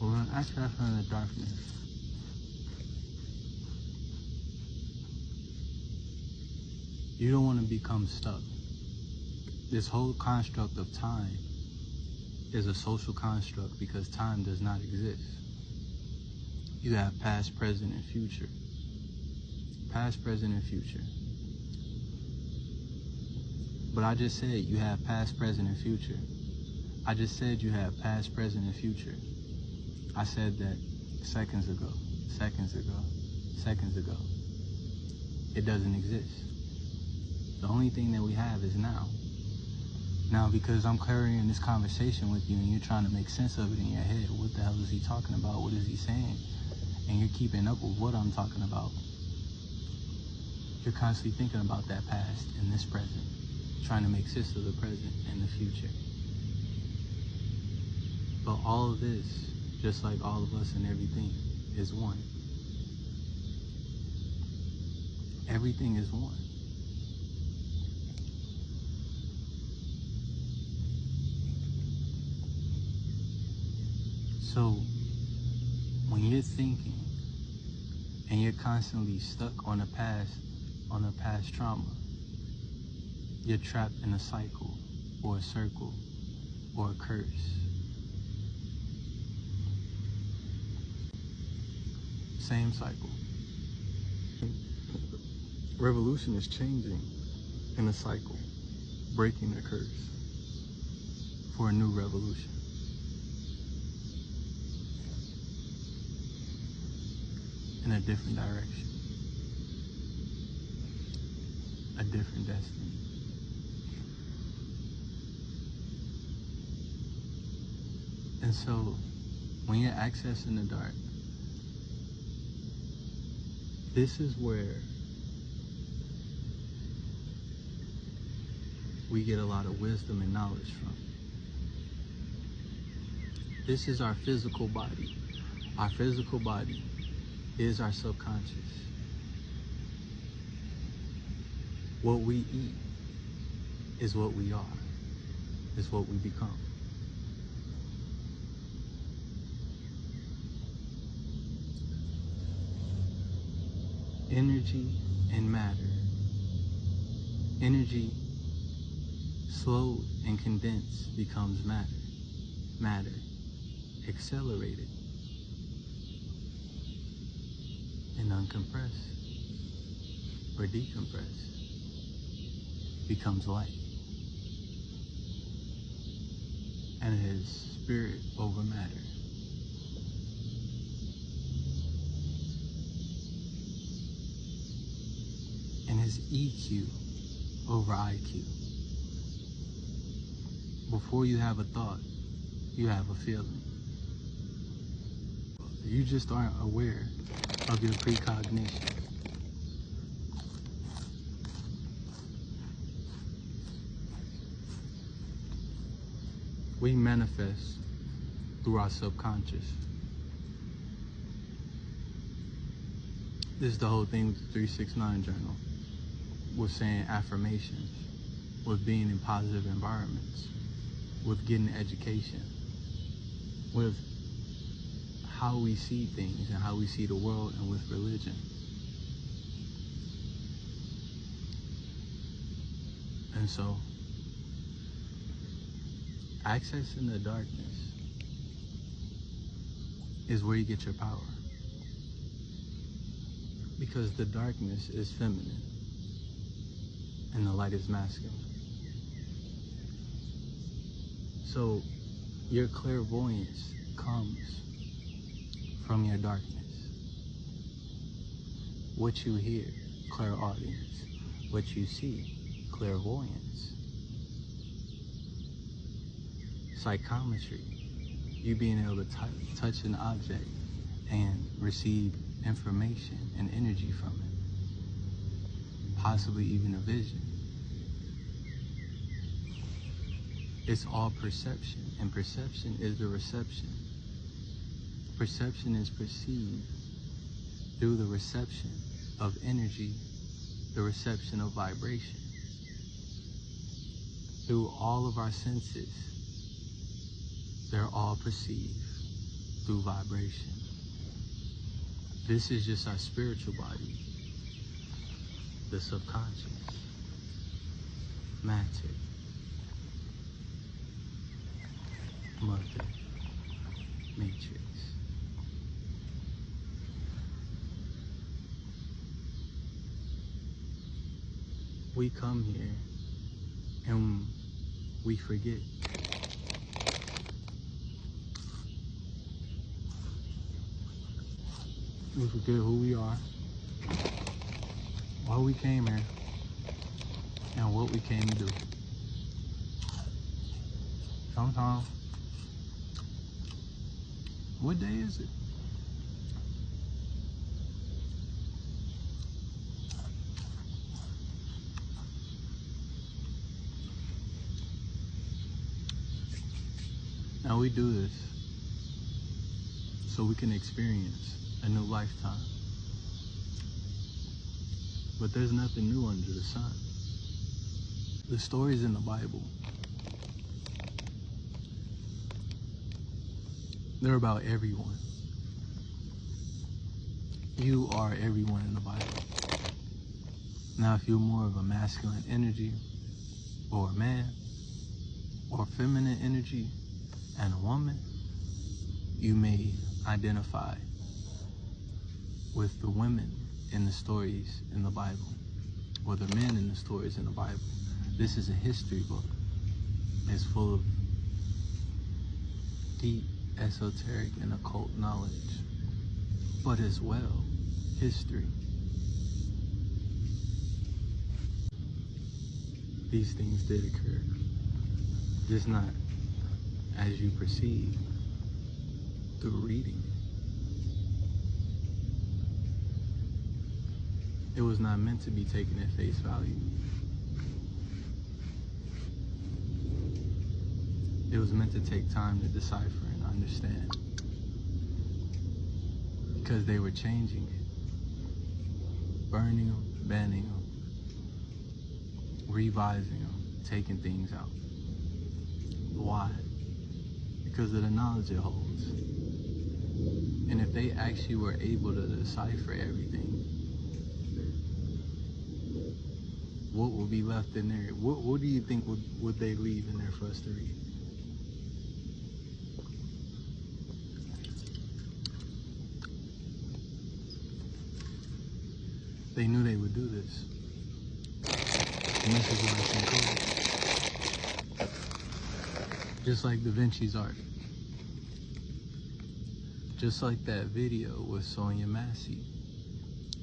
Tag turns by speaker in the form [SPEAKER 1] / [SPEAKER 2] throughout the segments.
[SPEAKER 1] We're going to access from the darkness. You don't want to become stuck. This whole construct of time is a social construct because time does not exist. You have past, present, and future. Past, present, and future. But I just said you have past, present, and future. I just said you have past, present, and future. I said that seconds ago, seconds ago, seconds ago. It doesn't exist. The only thing that we have is now. Now, because I'm carrying this conversation with you and you're trying to make sense of it in your head, what the hell is he talking about? What is he saying? And you're keeping up with what I'm talking about. You're constantly thinking about that past and this present, trying to make sense of the present and the future. But all of this, just like all of us and everything, is one. Everything is one. So, when you're thinking and you're constantly stuck on a past trauma, you're trapped in a cycle or a circle or a curse. Same cycle. Revolution is changing in a cycle, breaking the curse for a new revolution. In a different direction, a different destiny. And so, when you're accessing the dark, this is where we get a lot of wisdom and knowledge from. This is our physical body. Our physical body is our subconscious. What we eat is what we are, is what we become. Energy and matter. Energy slowed and condensed becomes matter. Matter accelerated and uncompressed or decompressed becomes light. And it is spirit over matter. And it's EQ over IQ. Before you have a thought, you have a feeling. You just aren't aware of your precognition. We manifest through our subconscious. This is the whole thing with the 369 journal. With saying affirmations, with being in positive environments, with getting education, with how we see things and how we see the world, and with religion. And so, accessing the darkness is where you get your power. Because the darkness is feminine and the light is masculine. So your clairvoyance comes from your darkness. What you hear, clairaudience. What you see, clairvoyance. Psychometry, you being able to touch an object and receive information and energy from it, possibly even a vision. It's all perception, and perception is the reception. Perception is perceived through the reception of energy, the reception of vibration. Through all of our senses, they're all perceived. through vibration. This is just our spiritual body, the subconscious, matter, mother, matrix. We come here and we forget. We forget who we are, why we came here, and what we came to do. Sometimes, what day is it? Now we do this so we can experience a new lifetime. But there's nothing new under the sun. The stories in the Bible, they're about everyone. You are everyone in the Bible. Now, if you're more of a masculine energy, or a man, or feminine energy, and a woman, you may identify with the women in the stories in the Bible, or the men in the stories in the Bible. This is a history book. It's full of deep, esoteric, and occult knowledge, but as well, history. These things did occur, just not as you perceive through reading. It was not meant to be taken at face value. It was meant to take time to decipher and understand, because they were changing it, burning them, banning them, revising them, taking things out. Why? Because of the knowledge it holds. And if they actually were able to decipher everything, what would be left in there? What do you think would they leave in there for us to read? They knew they would do this. And this is why it's so cool. Just like Da Vinci's art. Just like that video with Sonia Massey.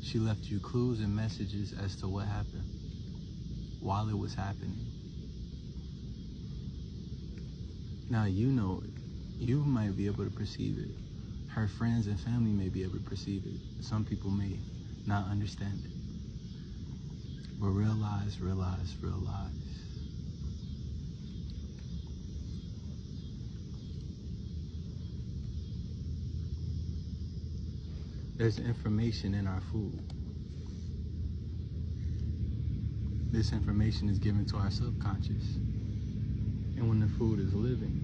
[SPEAKER 1] She left you clues and messages as to what happened while it was happening. Now you know it. You might be able to perceive it. Her friends and family may be able to perceive it. Some people may not understand it. But realize. There's information in our food. This information is given to our subconscious. And when the food is living,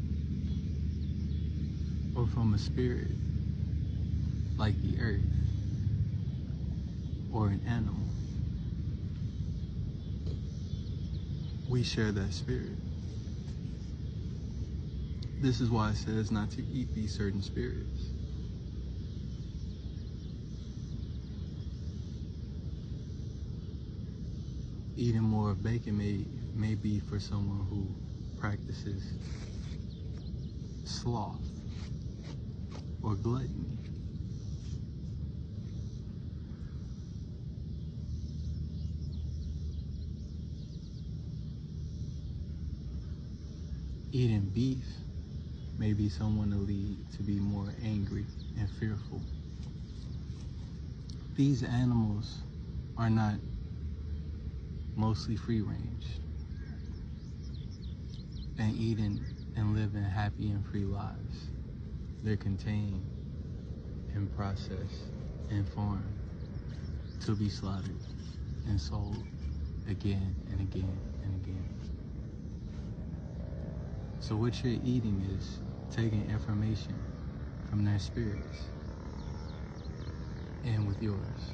[SPEAKER 1] or from a spirit, like the earth, or an animal, we share that spirit. This is why it says not to eat these certain spirits. Eating more of bacon may be for someone who practices sloth or gluttony. Eating beef may be someone to lead to be more angry and fearful. These animals are not mostly free range and eating and living happy and free lives. They're contained and processed and farmed to be slaughtered and sold again and again and again. So what you're eating is taking information from their spirits and with yours.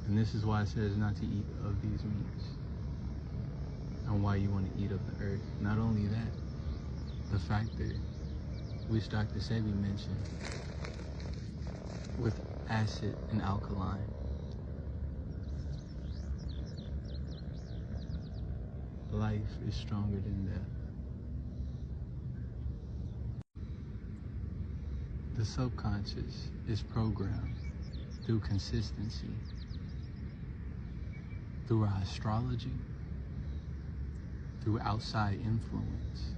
[SPEAKER 1] And this is why it says not to eat of these meats, and why you want to eat of the earth. Not only that, the fact that, which Dr. Sebi mentioned, with acid and alkaline, life is stronger than death. The subconscious is programmed through consistency, through our astrology, through outside influence,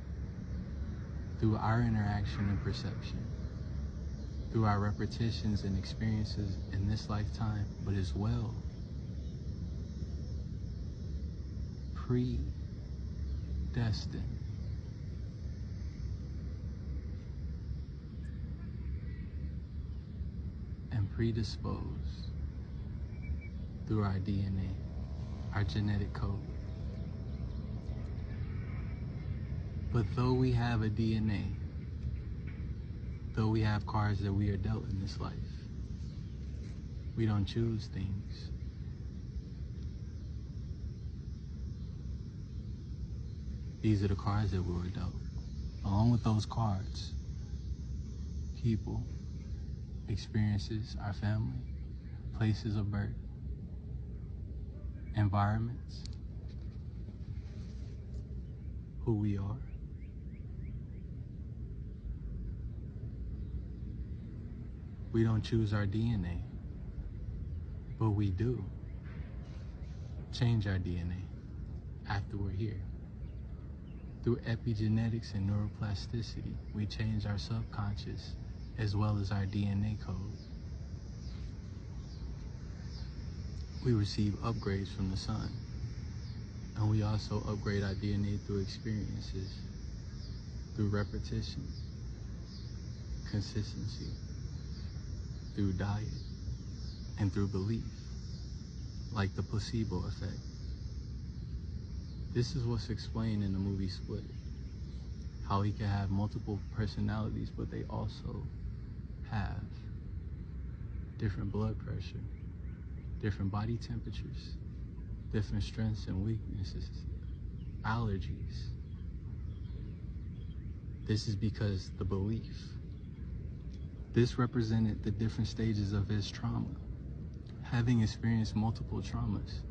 [SPEAKER 1] through our interaction and perception, through our repetitions and experiences in this lifetime, but as well predestined and predisposed through our DNA, our genetic code. But though we have a DNA, though we have cards that we are dealt in this life, we don't choose things. These are the cards that we were dealt. Along with those cards, people, experiences, our family, places of birth, environments, who we are. We don't choose our DNA, but we do change our DNA after we're here. Through epigenetics and neuroplasticity, we change our subconscious as well as our DNA code. We receive upgrades from the sun, and we also upgrade our DNA through experiences, through repetition, consistency, through diet, and through belief, like the placebo effect. This is what's explained in the movie Split, how he can have multiple personalities, but they also have different blood pressure, different body temperatures, different strengths and weaknesses, allergies. This is because the belief. This represented the different stages of his trauma. Having experienced multiple traumas,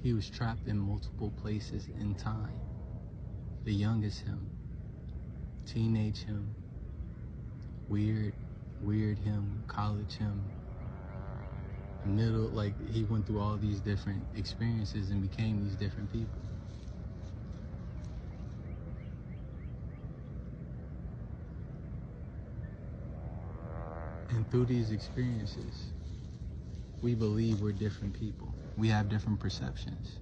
[SPEAKER 1] he was trapped in multiple places in time. The youngest him, teenage him, weird him, college him, middle, like he went through all these different experiences and became these different people. And through these experiences, we believe we're different people. We have different perceptions.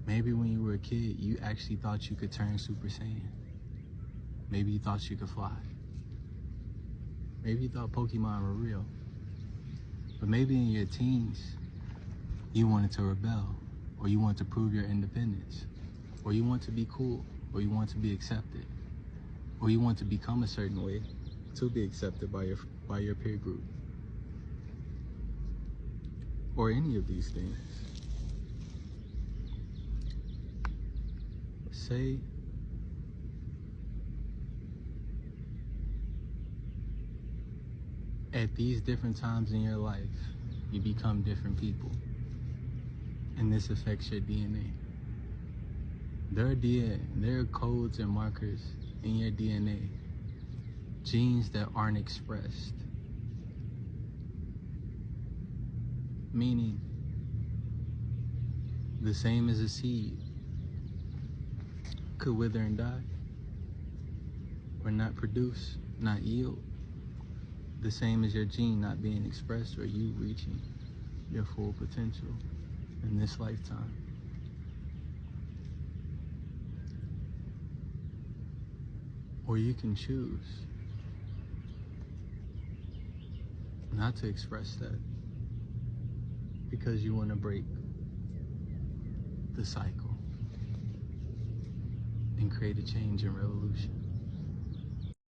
[SPEAKER 1] Maybe when you were a kid, you actually thought you could turn Super Saiyan. Maybe you thought you could fly. Maybe you thought Pokemon were real. But maybe in your teens, you wanted to rebel, or you want to prove your independence, or you want to be cool, or you want to be accepted, or you want to become a certain way to be accepted by your peer group, or any of these things. Say at these different times in your life, you become different people, and this affects your DNA. There are codes and markers in your DNA, genes that aren't expressed, meaning the same as a seed could wither and die, or not produce, not yield, the same as your gene not being expressed or you reaching your full potential in this lifetime. Or you can choose not to express that because you want to break the cycle and create a change and revolution.